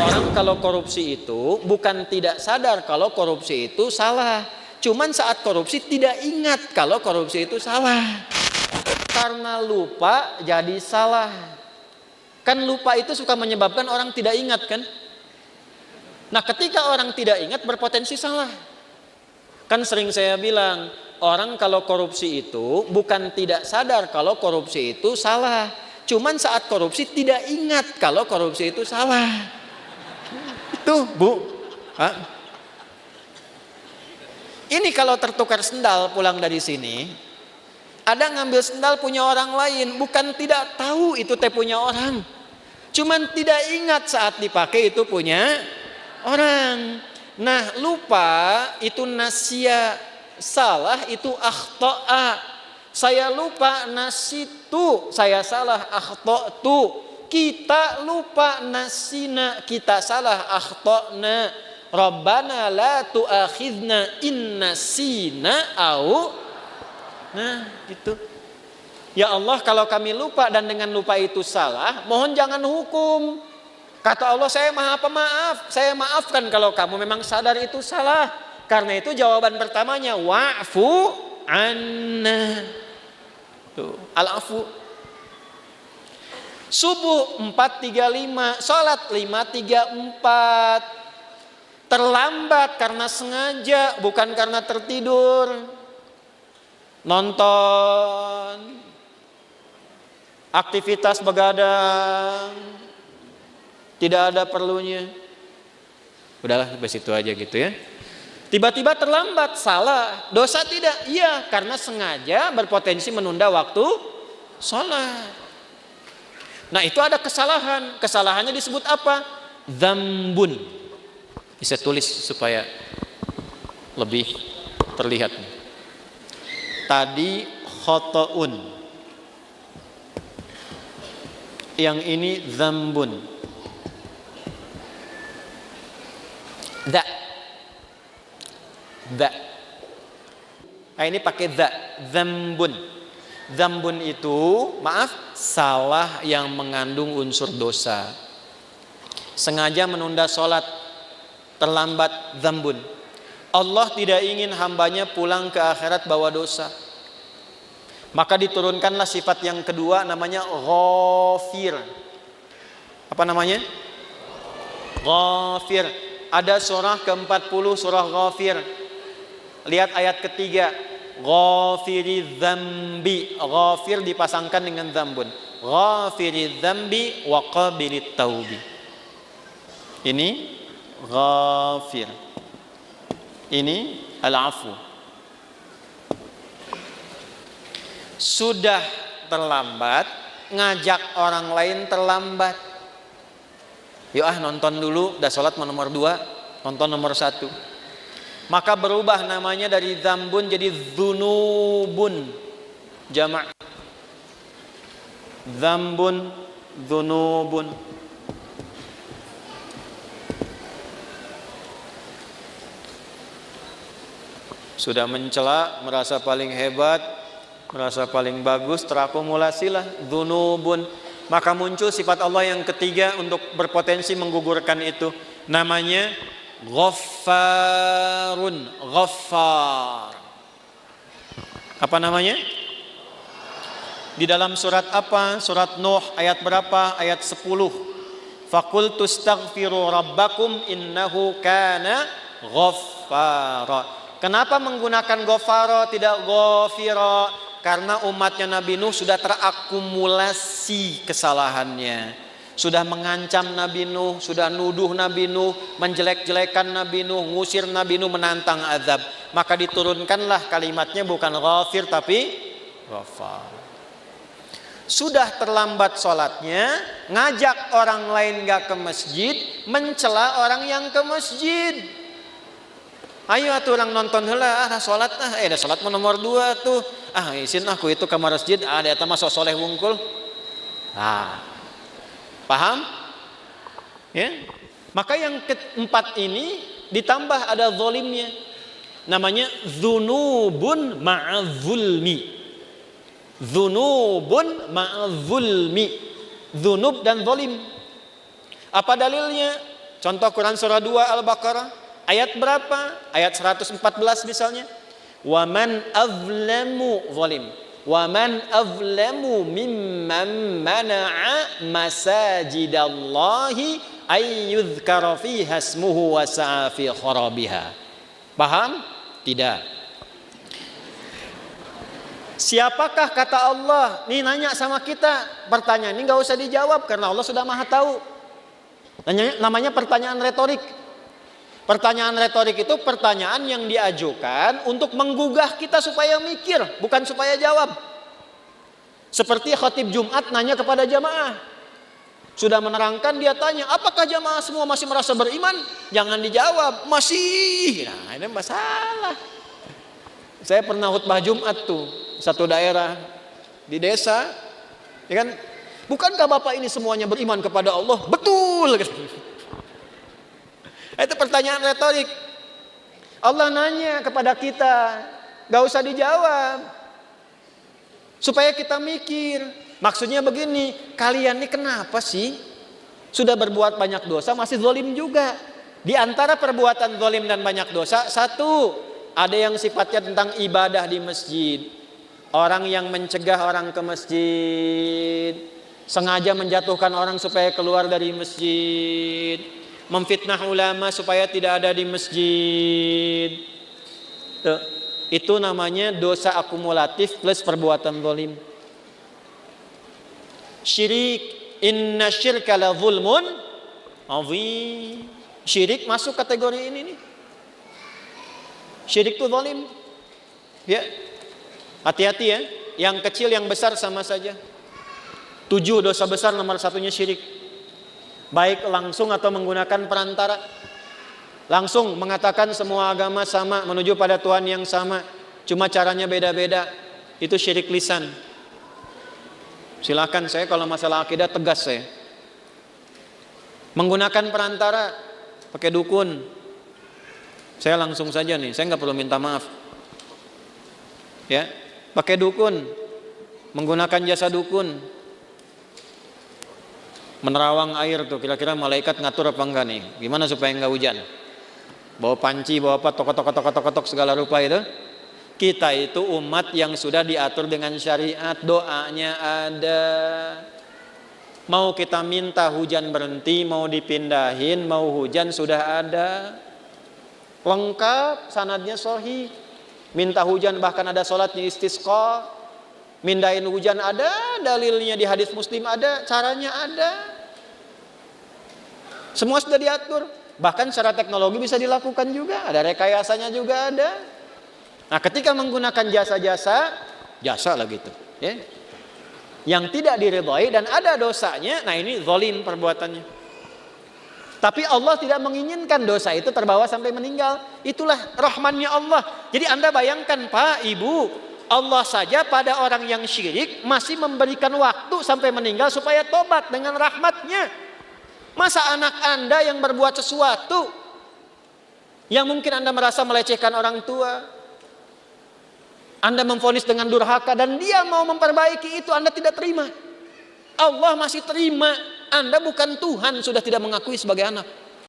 Orang kalau korupsi itu bukan tidak sadar kalau korupsi itu salah. Cuman saat korupsi tidak ingat kalau korupsi itu salah. Karena lupa jadi salah. Kan lupa itu suka menyebabkan orang tidak ingat kan? Nah, ketika orang tidak ingat berpotensi salah. Kan sering saya bilang, orang kalau korupsi itu bukan tidak sadar kalau korupsi itu salah. Cuman saat korupsi tidak ingat kalau korupsi itu salah. Itu, Bu. Hah? Ini kalau tertukar sendal pulang dari sini, ada ngambil sendal punya orang lain, bukan tidak tahu itu teh punya orang. Cuman tidak ingat saat dipakai itu punya orang. Nah, lupa itu nasya, salah itu akhta'a. Saya lupa nasitu, saya salah akhta'tu. Kita lupa nasina, kita salah akhta'na. Rabbana la tu'akhidna in nasina au. Nah, gitu. Ya Allah, kalau kami lupa dan dengan lupa itu salah, mohon jangan hukum. Kata Allah, saya maha pemaaf, saya maafkan kalau kamu memang sadar itu salah. Karena itu jawaban pertamanya wa'fu anna. Tuh, al-afu. Subuh 4.35, salat 5.34. Terlambat karena sengaja, bukan karena tertidur. Nonton, aktivitas begadang, tidak ada perlunya. Udahlah sampai situ aja gitu ya. Tiba-tiba terlambat, salah. Dosa tidak? Iya, karena sengaja berpotensi menunda waktu sholat. Nah, itu ada kesalahan. Kesalahannya disebut apa? Dzambun. Bisa tulis supaya lebih terlihat. Tadi khotoun, yang ini dzambun. Dza. Nah, ini pakai dza, dzambun. Dzambun itu, maaf, salah yang mengandung unsur dosa. Sengaja menunda sholat, terlambat, dzambun. Allah tidak ingin hambanya pulang ke akhirat bawa dosa. Maka diturunkanlah sifat yang kedua, namanya Ghafir. Apa namanya? Ghafir. Ada surah ke-40, surah Ghafir. Lihat ayat ketiga. Ghafiri dzambi. Ghafir dipasangkan dengan dzambun. Ghafiri dzambi wa qabilit taubi. Ini Ghafir. Ini al-afu. Sudah terlambat, ngajak orang lain terlambat. Yuk nonton dulu, udah sholat nomor 2, nonton nomor 1. Maka berubah namanya dari dzambun jadi dzunubun. Jamak. Dzambun, dzunubun. Sudah mencela, merasa paling hebat, merasa paling bagus, terakumulasilah dzunubun. Maka muncul sifat Allah yang ketiga untuk berpotensi menggugurkan itu. Namanya Ghaffarun. Ghaffar. Apa namanya? Di dalam surat apa? Surat Nuh ayat berapa? Ayat 10. Faqultu astaghfiru rabbakum innahu kana ghaffara. Kenapa menggunakan Ghafara tidak Ghafira? Karena umatnya Nabi Nuh sudah terakumulasi kesalahannya. Sudah mengancam Nabi Nuh, sudah nuduh Nabi Nuh, menjelek-jelekan Nabi Nuh, ngusir Nabi Nuh, menantang azab. Maka diturunkanlah kalimatnya bukan Ghafir tapi Ghafar. Sudah terlambat sholatnya, ngajak orang lain gak ke masjid, mencela orang yang ke masjid. Ayo atuh orang nonton heula, sholat dah sholat nomor 2 tuh. Isin aku itu kamar masjid, ada eta mah sok soleh wungkul. Paham? Ya. Maka yang keempat ini ditambah ada zalimnya. Namanya dzunubun ma'adzulmi. Dzunubun ma'adzulmi. Dzunub dan zalim. Apa dalilnya? Contoh Quran surah 2 Al-Baqarah ayat berapa? Ayat 114 misalnya. Wa man azlamu zalim. Wa man azlamu mimman mana'a masajidallahi ay yuzkara fiha ismuhu wa sa'a fi kharabiha. Paham? Tidak. Siapakah kata Allah? Nih nanya sama kita. Pertanyaan ini gak usah dijawab karena Allah sudah maha tahu. Namanya pertanyaan retorik. Pertanyaan retorik itu pertanyaan yang diajukan untuk menggugah kita supaya mikir, bukan supaya jawab. Seperti khatib Jumat nanya kepada jamaah. Sudah menerangkan, dia tanya, apakah jamaah semua masih merasa beriman? Jangan dijawab, masih. Nah, ini masalah. Saya pernah khutbah Jumat tuh, satu daerah di desa, ya kan? Bukankah Bapak ini semuanya beriman kepada Allah? Betul. Itu pertanyaan retorik. Allah nanya kepada kita, gak usah dijawab, supaya kita mikir. Maksudnya begini, kalian ini kenapa sih sudah berbuat banyak dosa masih zalim juga? Di antara perbuatan zalim dan banyak dosa, satu, ada yang sifatnya tentang ibadah di masjid. Orang yang mencegah orang ke masjid, sengaja menjatuhkan orang supaya keluar dari masjid, memfitnah ulama supaya tidak ada di masjid. Itu namanya dosa akumulatif plus perbuatan zalim. Syirik, inna syirka la zulmun azim. Syirik masuk kategori ini nih. Syirik itu zalim. Ya. Hati-hati ya, yang kecil yang besar sama saja. 7 dosa besar, nomor satunya syirik. Baik langsung atau menggunakan perantara. Langsung mengatakan semua agama sama, menuju pada Tuhan yang sama, cuma caranya beda-beda. Itu syirik lisan. Silakan, saya kalau masalah akidah tegas saya. Menggunakan perantara, pakai dukun, saya langsung saja nih, saya nggak perlu minta maaf. Ya, pakai dukun, menggunakan jasa dukun, menerawang air tuh, kira-kira malaikat ngatur apa enggak nih? Gimana supaya enggak hujan? Bawa panci, bawa apa, tokotok segala rupa itu. Kita itu umat yang sudah diatur dengan syariat, doanya ada. Mau kita minta hujan berhenti, mau dipindahin, mau hujan sudah ada. Lengkap, sanadnya sahih. Minta hujan bahkan ada sholatnya istisqa. Mindahin hujan ada, dalilnya di hadis Muslim ada, caranya ada. Semua sudah diatur. Bahkan secara teknologi bisa dilakukan juga, ada rekayasanya juga ada. Nah, ketika menggunakan jasa lah gitu, ya, yang tidak diridhai dan ada dosanya, nah ini zalim perbuatannya. Tapi Allah tidak menginginkan dosa itu terbawa sampai meninggal. Itulah rahmannya Allah. Jadi Anda bayangkan Pak, Ibu, Allah saja pada orang yang syirik masih memberikan waktu sampai meninggal supaya tobat dengan rahmatnya. Masa anak Anda yang berbuat sesuatu yang mungkin Anda merasa melecehkan orang tua, Anda memvonis dengan durhaka dan dia mau memperbaiki itu, Anda tidak terima. Allah masih terima. Anda bukan Tuhan, sudah tidak mengakui sebagai anak.